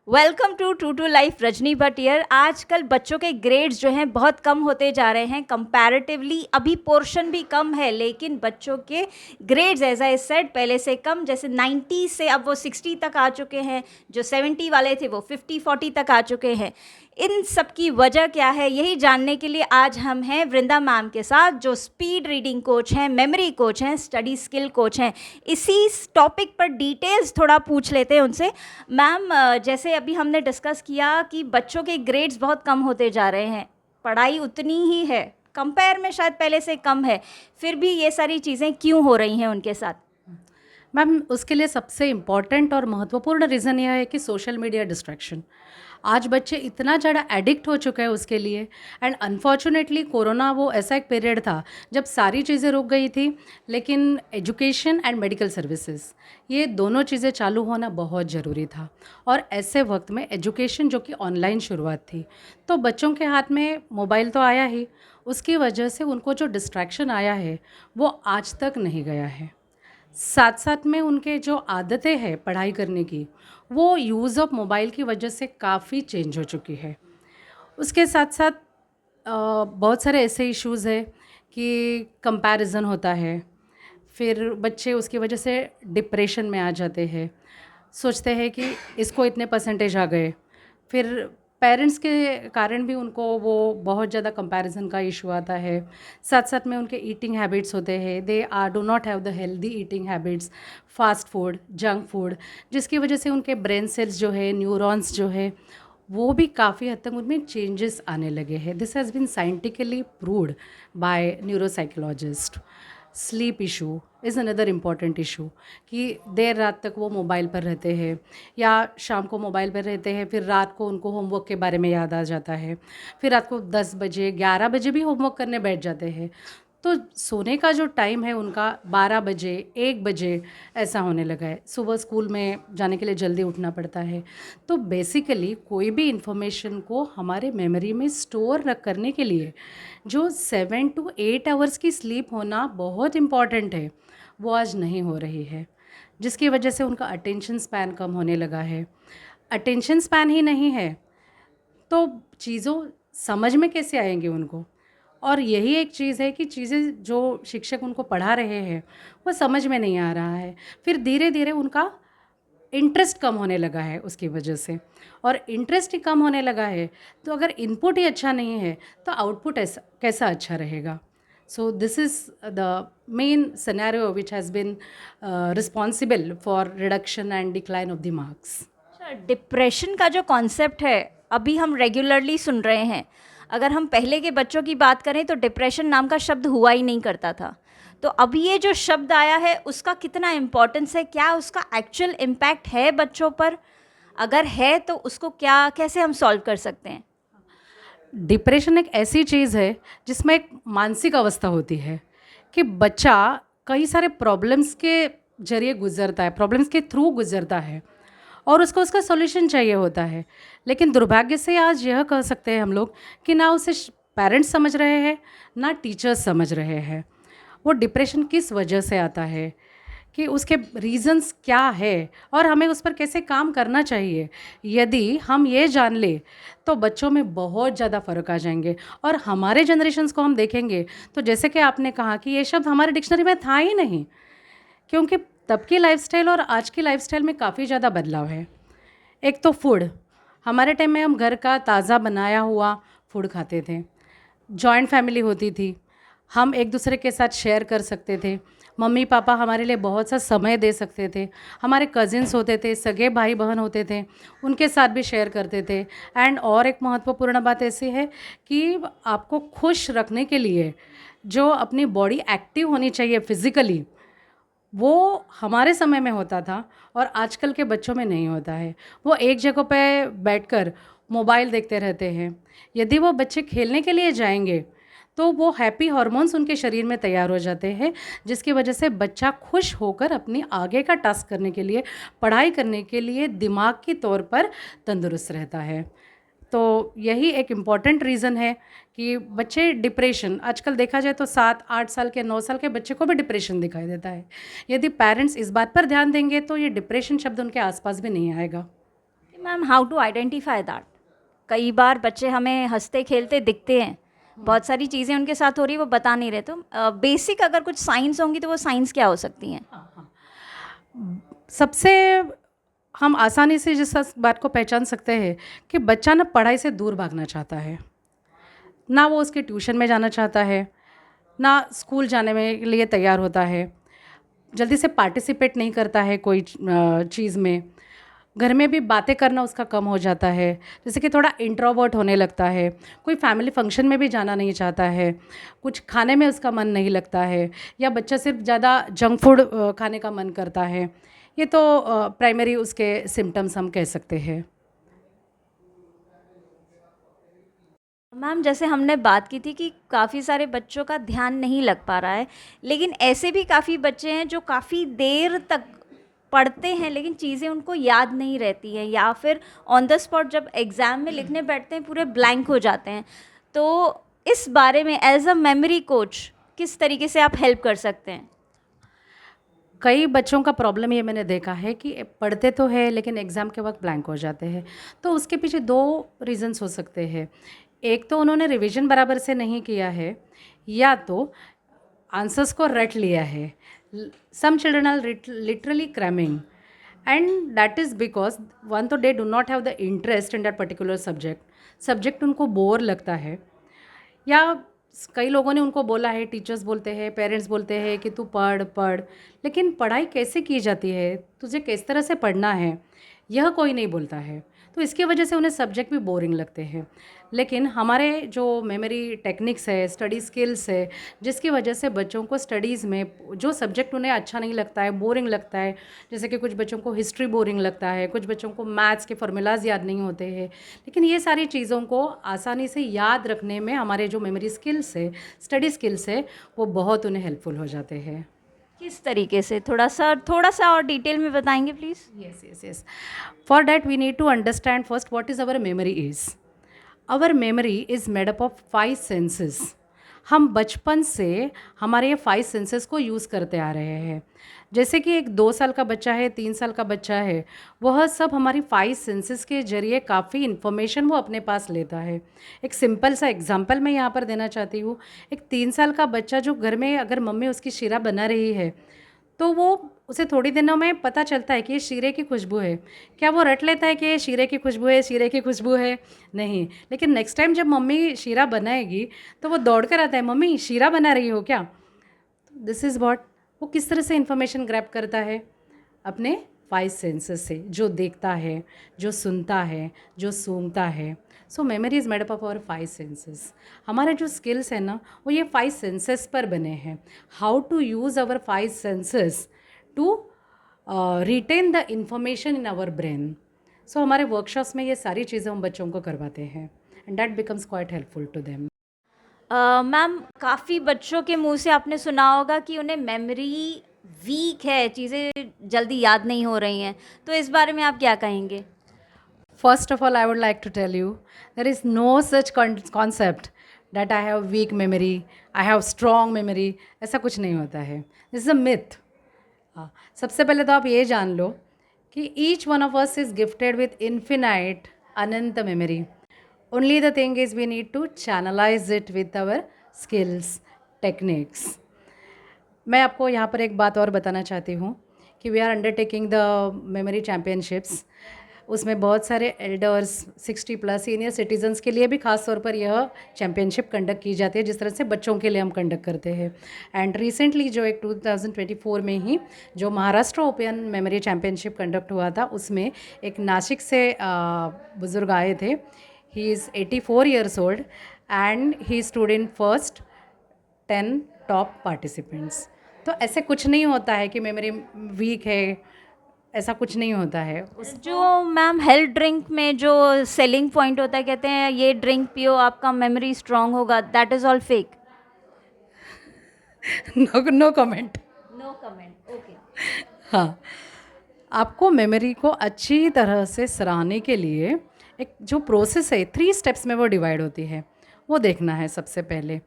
Welcome to true to life. Rajni Bhatt here. आजकल बच्चों के ग्रेड्स जो हैं बहुत कम होते जा रहे हैं कंपैरेटिवली। अभी पोर्शन भी कम है लेकिन बच्चों के ग्रेड्स एज आई सेड पहले से कम। जैसे 90 से अब वो 60 तक आ चुके हैं, जो 70 वाले थे वो 50-40 तक आ चुके हैं। इन सब की वजह क्या है, यही जानने के लिए आज हम हैं वृंदा मैम के साथ, जो स्पीड रीडिंग कोच हैं, मेमोरी कोच हैं, स्टडी स्किल कोच हैं। इसी टॉपिक पर डिटेल्स थोड़ा पूछ लेते हैं उनसे। मैम, जैसे अभी हमने डिस्कस किया कि बच्चों के ग्रेड्स बहुत कम होते जा रहे हैं, पढ़ाई उतनी ही है, कंपेयर में शायद पहले से कम है, फिर भी ये सारी चीज़ें क्यों हो रही हैं उनके साथ? मैम, उसके लिए सबसे इम्पॉर्टेंट और महत्वपूर्ण रीज़न यह है कि सोशल मीडिया डिस्ट्रैक्शन। आज बच्चे इतना ज़्यादा एडिक्ट हो चुके हैं उसके लिए। एंड अनफॉर्चुनेटली कोरोना वो ऐसा एक पीरियड था जब सारी चीज़ें रुक गई थी, लेकिन एजुकेशन एंड मेडिकल सर्विसेज, ये दोनों चीज़ें चालू होना बहुत ज़रूरी था। और ऐसे वक्त में एजुकेशन जो कि ऑनलाइन शुरुआत थी, तो बच्चों के हाथ में मोबाइल तो आया ही, उसकी वजह से उनको जो डिस्ट्रैक्शन आया है वो आज तक नहीं गया है। साथ साथ में उनके जो आदतें हैं पढ़ाई करने की, वो यूज़ ऑफ मोबाइल की वजह से काफ़ी चेंज हो चुकी है। उसके साथ साथ बहुत सारे ऐसे इश्यूज़ हैं कि कंपैरिजन होता है, फिर बच्चे उसकी वजह से डिप्रेशन में आ जाते हैं। सोचते हैं कि इसको इतने परसेंटेज आ गए, फिर पेरेंट्स के कारण भी उनको वो बहुत ज़्यादा कंपैरिजन का इशू आता है। साथ साथ में उनके ईटिंग हैबिट्स होते हैं, they are do not have the healthy eating habits, fast food, junk food, जिसकी वजह से उनके ब्रेन सेल्स जो है, न्यूरॉन्स जो है, वो भी काफ़ी हद तक उनमें चेंजेस आने लगे हैं। This has been scientifically proved by neuropsychologist. Sleep issue is another important issue, कि देर रात तक वो मोबाइल पर रहते हैं या शाम को मोबाइल पर रहते हैं, फिर रात को उनको होमवर्क के बारे में याद आ जाता है, फिर रात को 10 बजे 11 बजे भी होमवर्क करने बैठ जाते हैं। तो सोने का जो टाइम है उनका 12 बजे 1 बजे ऐसा होने लगा है। सुबह स्कूल में जाने के लिए जल्दी उठना पड़ता है। तो बेसिकली कोई भी इंफॉर्मेशन को हमारे मेमोरी में स्टोर रख करने के लिए जो 7 to 8 आवर्स की स्लीप होना बहुत इम्पॉर्टेंट है, वो आज नहीं हो रही है, जिसकी वजह से उनका अटेंशन स्पैन कम होने लगा है। अटेंशन स्पैन ही नहीं है तो चीज़ों समझ में कैसे आएंगे उनको। और यही एक चीज़ है कि चीज़ें जो शिक्षक उनको पढ़ा रहे हैं वो समझ में नहीं आ रहा है, फिर धीरे धीरे उनका इंटरेस्ट कम होने लगा है उसकी वजह से। और इंटरेस्ट ही कम होने लगा है तो अगर इनपुट ही अच्छा नहीं है तो आउटपुट ऐसा कैसा अच्छा रहेगा। So this is the main scenario which has been responsible for reduction and decline of the marks. अच्छा, डिप्रेशन का जो कॉन्सेप्ट है अभी हम रेगुलरली सुन रहे हैं। अगर हम पहले के बच्चों की बात करें तो डिप्रेशन नाम का शब्द हुआ ही नहीं करता था। तो अभी ये जो शब्द आया है उसका कितना इम्पोर्टेंस है, क्या उसका एक्चुअल इम्पैक्ट है बच्चों पर? अगर है तो उसको क्या कैसे हम सॉल्व कर सकते हैं? डिप्रेशन एक ऐसी चीज़ है जिसमें एक मानसिक अवस्था होती है कि बच्चा कई सारे प्रॉब्लम्स के जरिए गुजरता है, प्रॉब्लम्स के थ्रू गुजरता है, और उसको उसका सॉल्यूशन चाहिए होता है। लेकिन दुर्भाग्य से आज यह कह सकते हैं हम लोग कि ना उसे पेरेंट्स समझ रहे हैं, ना टीचर्स समझ रहे हैं। वो डिप्रेशन किस वजह से आता है, कि उसके रीज़न्स क्या है, और हमें उस पर कैसे काम करना चाहिए। यदि हम ये जान ले तो बच्चों में बहुत ज़्यादा फ़र्क आ जाएंगे। और हमारे जनरेशन्स को हम देखेंगे तो जैसे कि आपने कहा कि ये शब्द हमारे डिक्शनरी में था ही नहीं, क्योंकि तब की लाइफ़स्टाइल और आज की लाइफ़स्टाइल में काफ़ी ज़्यादा बदलाव है। एक तो फूड, हमारे टाइम में हम घर का ताज़ा बनाया हुआ फूड खाते थे, जॉइंट फैमिली होती थी, हम एक दूसरे के साथ शेयर कर सकते थे, मम्मी पापा हमारे लिए बहुत सा समय दे सकते थे, हमारे कज़िन्स होते थे, सगे भाई बहन होते थे, उनके साथ भी शेयर करते थे। एंड और एक महत्वपूर्ण बात ऐसी है कि आपको खुश रखने के लिए जो अपनी बॉडी एक्टिव होनी चाहिए फिज़िकली, वो हमारे समय में होता था और आजकल के बच्चों में नहीं होता है। वो एक जगह पे बैठकर मोबाइल देखते रहते हैं। यदि वो बच्चे खेलने के लिए जाएंगे तो वो हैप्पी हार्मोन्स उनके शरीर में तैयार हो जाते हैं, जिसकी वजह से बच्चा खुश होकर अपनी आगे का टास्क करने के लिए, पढ़ाई करने के लिए दिमाग की तौर पर तंदुरुस्त रहता है। तो यही एक इम्पॉर्टेंट रीज़न है कि बच्चे डिप्रेशन, आजकल देखा जाए तो 7-8 साल के 9 साल के बच्चे को भी डिप्रेशन दिखाई देता है। यदि पेरेंट्स इस बात पर ध्यान देंगे तो ये डिप्रेशन शब्द उनके आसपास भी नहीं आएगा। Ma'am how to identify that? कई बार बच्चे हमें हंसते खेलते दिखते हैं, बहुत सारी चीज़ें उनके साथ हो रही है वो बता नहीं रहे, तो बेसिक अगर कुछ साइंस होंगी तो वो साइंस क्या हो सकती हैं? हाँ, हाँ। सबसे हम आसानी से जिस बात को पहचान सकते हैं कि बच्चा ना पढ़ाई से दूर भागना चाहता है, ना वो उसके ट्यूशन में जाना चाहता है, ना स्कूल जाने में लिए तैयार होता है, जल्दी से पार्टिसिपेट नहीं करता है कोई चीज़ में, घर में भी बातें करना उसका कम हो जाता है, जैसे कि थोड़ा इंट्रोवर्ट होने लगता है, कोई फैमिली फंक्शन में भी जाना नहीं चाहता है, कुछ खाने में उसका मन नहीं लगता है, या बच्चा सिर्फ ज़्यादा जंक फूड खाने का मन करता है। ये तो प्राइमरी उसके सिम्टम्स हम कह सकते हैं। मैम जैसे हमने बात की थी कि काफ़ी सारे बच्चों का ध्यान नहीं लग पा रहा है, लेकिन ऐसे भी काफ़ी बच्चे हैं जो काफ़ी देर तक पढ़ते हैं लेकिन चीज़ें उनको याद नहीं रहती हैं, या फिर ऑन द स्पॉट जब एग्ज़ाम में लिखने बैठते हैं पूरे ब्लैंक हो जाते हैं। तो इस बारे में एज अ मेमोरी कोच किस तरीके से आप हेल्प कर सकते हैं? कई बच्चों का प्रॉब्लम ये मैंने देखा है कि पढ़ते तो है लेकिन एग्ज़ाम के वक्त ब्लैंक हो जाते हैं। तो उसके पीछे दो रीज़न्स हो सकते हैं। एक तो उन्होंने रिवीजन बराबर से नहीं किया है, या तो आंसर्स को रट लिया है। Some children are literally cramming, and that is because one तो they do not have the interest in that particular subject उनको बोर लगता है, या कई लोगों ने उनको बोला है, टीचर्स बोलते हैं, पेरेंट्स बोलते हैं कि तू पढ़ पढ़, लेकिन पढ़ाई कैसे की जाती है, तुझे किस तरह से पढ़ना है, यह कोई नहीं बोलता है। तो इसकी वजह से उन्हें सब्जेक्ट भी बोरिंग लगते हैं। लेकिन हमारे जो मेमोरी टेक्निक्स है, स्टडी स्किल्स है, जिसकी वजह से बच्चों को स्टडीज़ में जो सब्जेक्ट उन्हें अच्छा नहीं लगता है, बोरिंग लगता है, जैसे कि कुछ बच्चों को हिस्ट्री बोरिंग लगता है, कुछ बच्चों को मैथ्स के फॉर्मूलाज याद नहीं होते हैं, लेकिन ये सारी चीज़ों को आसानी से याद रखने में हमारे जो मेमोरी स्किल्स है, स्टडी स्किल्स है, वो बहुत उन्हें हेल्पफुल हो जाते हैं। किस तरीके से? थोड़ा सा और डिटेल में बताएंगे please? Yes. For that, we need to understand first what is our memory is. Our memory is made up of 5 senses. हम बचपन से हमारे ये 5 सेंसेस को यूज़ करते आ रहे हैं। जैसे कि एक 2 साल का बच्चा है, 3 साल का बच्चा है, वह सब हमारी 5 सेंसेस के ज़रिए काफ़ी इन्फॉर्मेशन वो अपने पास लेता है। एक सिंपल सा एग्जांपल मैं यहाँ पर देना चाहती हूँ। एक 3 साल का बच्चा जो घर में अगर मम्मी उसकी शीरा बना रही है, तो वो उसे थोड़ी दिनों में पता चलता है कि ये शीरे की खुशबू है। क्या वो रट लेता है कि ये शीरे की खुशबू है, शीरे की खुशबू है? नहीं। लेकिन नेक्स्ट टाइम जब मम्मी शीरा बनाएगी तो वो दौड़ कर आता है, मम्मी शीरा बना रही हो क्या? दिस इज़ व्हाट, वो किस तरह से इन्फॉर्मेशन ग्रैब करता है? अपने 5 सेंसेस से, जो देखता है, जो सुनता है, जो सूंघता है। So memory is made up of our 5 senses. हमारे जो स्किल्स हैं ना, वो ये 5 सेंसेस पर बने हैं। How to use our 5 senses to retain the information in our brain. So हमारे वर्कशॉप्स में ये सारी चीज़ें हम बच्चों को करवाते हैं, and that becomes quite helpful to them. Ma'am काफ़ी बच्चों के मुंह से आपने सुना होगा कि उन्हें मेमोरी वीक है, चीज़ें जल्दी याद नहीं हो रही हैं, तो इस बारे में आप क्या कहेंगे? First of all, I would like to tell you there is no such concept that I have weak memory, I have strong memory. ऐसा कुछ नहीं होता है. This is a myth. हाँ, सबसे पहले तो आप ये जान लो कि each one of us is gifted with infinite Anant memory. Only the thing is we need to channelize it with our skills, techniques. मैं आपको यहाँ पर एक बात और बताना चाहती हूँ कि we are undertaking the memory championships. उसमें बहुत सारे एल्डर्स, 60 प्लस सीनियर सिटीजन्स के लिए भी खास तौर पर यह चैम्पियनशिप कंडक्ट की जाती है, जिस तरह से बच्चों के लिए हम कंडक्ट करते हैं। एंड रिसेंटली जो एक 2024 में ही जो Maharashtra open memory championship conduct हुआ था, उसमें एक नासिक से बुज़ुर्ग आए थे। He is 84 years old and he stood in first 10 top participants. तो ऐसे कुछ नहीं होता है कि मेमोरी वीक है, ऐसा कुछ नहीं होता है। जो मैम हेल्थ ड्रिंक में जो सेलिंग पॉइंट होता है, कहते हैं ये ड्रिंक पियो आपका मेमोरी स्ट्रांग होगा, that is all fake? No comment. No comment, okay. हाँ, आपको मेमोरी को अच्छी तरह से सराहने के लिए एक जो प्रोसेस है 3 स्टेप्स में वो डिवाइड होती है, वो देखना है। सबसे पहले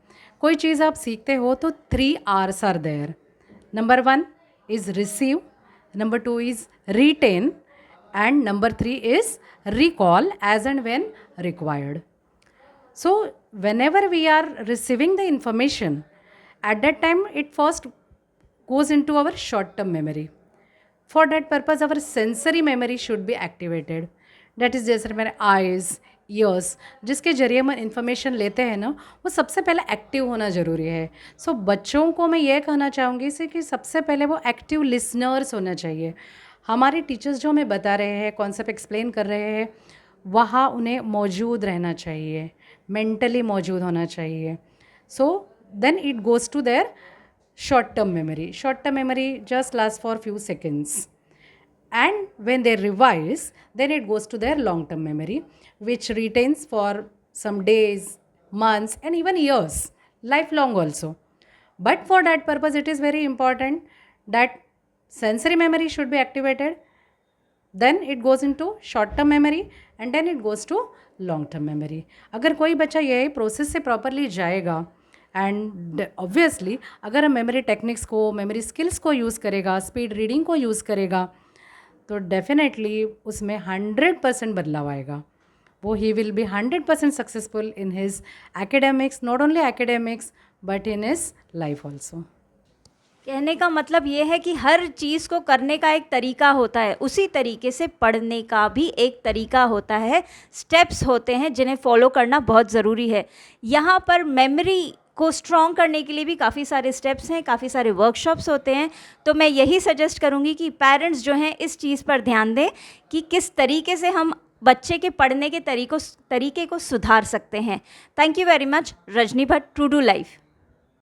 कोई चीज़ आप सीखते हो तो 3 R's are there. Number 1 is receive, number 2 is retain, and number 3 is recall as and when required. So whenever we are receiving the information, at that time it first goes into our short term memory. For that purpose our sensory memory should be activated. That is जैसे मेरे eyes, ears जिसके जरिए हम information लेते हैं ना, वो सबसे पहले एक्टिव होना ज़रूरी है. सो बच्चों को मैं ये कहना चाहूँगी से कि सबसे पहले वो एक्टिव लिसनर्स होना चाहिए. हमारे टीचर्स जो हमें बता रहे हैं, कॉन्सेप्ट एक्सप्लेन कर रहे हैं, वहाँ उन्हें मौजूद रहना चाहिए, मेंटली मौजूद होना चाहिए. So then it goes to their short term memory. Short term memory just lasts for few seconds, and when they revise then it goes to their long term memory, which retains for some days, months and even years, lifelong also. But for that purpose it is very important that sensory memory should be activated, then it goes into short term memory and then it goes to long term memory. अगर कोई बच्चा यही process से properly जाएगा and obviously अगर हम memory techniques को, memory skills को यूज़ करेगा, स्पीड रीडिंग को यूज़ करेगा, तो डेफिनेटली उसमें 100% बदलाव आएगा. वो he will be 100% successful in his academics, not only academics but in his life also. कहने का मतलब ये है कि हर चीज़ को करने का एक तरीका होता है, उसी तरीके से पढ़ने का भी एक तरीका होता है, स्टेप्स होते हैं जिन्हें फॉलो करना बहुत ज़रूरी है. यहाँ पर मेमोरी को स्ट्रॉन्ग करने के लिए भी काफ़ी सारे स्टेप्स हैं, काफ़ी सारे वर्कशॉप्स होते हैं. तो मैं यही सजेस्ट करूँगी कि पेरेंट्स जो हैं इस चीज़ पर ध्यान दें कि किस तरीके से हम बच्चे के पढ़ने के तरीके को सुधार सकते हैं. Thank you very much Rajni Bhatt, true to life.